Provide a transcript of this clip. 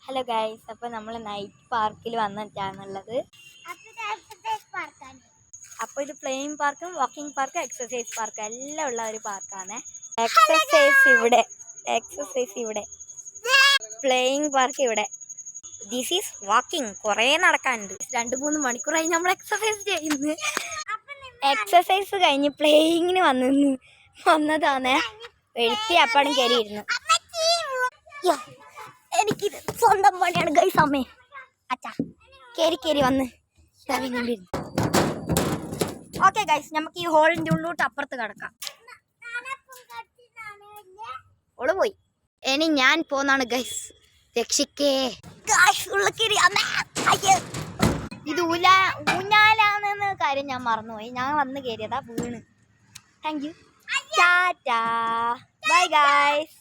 Hello guys, അപ്പോൾ നമ്മൾ night പാർക്കിൽ വന്നിട്ടാണുള്ളത്. അപ്പോൾ ഇത് പ്ലേയിങ് പാർക്കും വാക്കിംഗ് പാർക്കും എക്സസൈസ് പാർക്കും എല്ലാം ഉള്ള ഒരു പാർക്കാണ്. എക്സസൈസ് ഇവിടെ, പ്ലേയിങ് പാർക്ക് ഇവിടെ, ദിസ് ഈസ് വാക്കിംഗ്. കുറേ നടക്കാനുണ്ട്. 2-3 മണിക്കൂറായി നമ്മൾ എക്സസൈസ് ചെയ്യുന്നു. എക്സസൈസ് കഴിഞ്ഞ് പ്ലേയിങ്ങിന് വന്നതാണ്. എഴുത്തി അപ്പാടും കയറിയിരുന്നു. എനിക്കിത് സ്വന്തം പണിയാണ് ഗൈസ്. അമ്മേ അച്ഛാ കയറി വന്ന് ഓക്കെ ഗൈസ്, നമുക്ക് ഈ ഹോളിൻ്റെ ഉള്ളിലോട്ട് അപ്പുറത്ത് കിടക്കാം. ഓള് പോയി, ഇനി ഞാൻ പോന്നാണ് ഗൈസ്. രക്ഷിക്കേ ഇത് ഊഞ്ഞാലാണെന്ന കാര്യം ഞാൻ മറന്നുപോയി. ഞാൻ വന്ന് കയറിയതാ, വീണ്. Thank you, Tata, bye guys.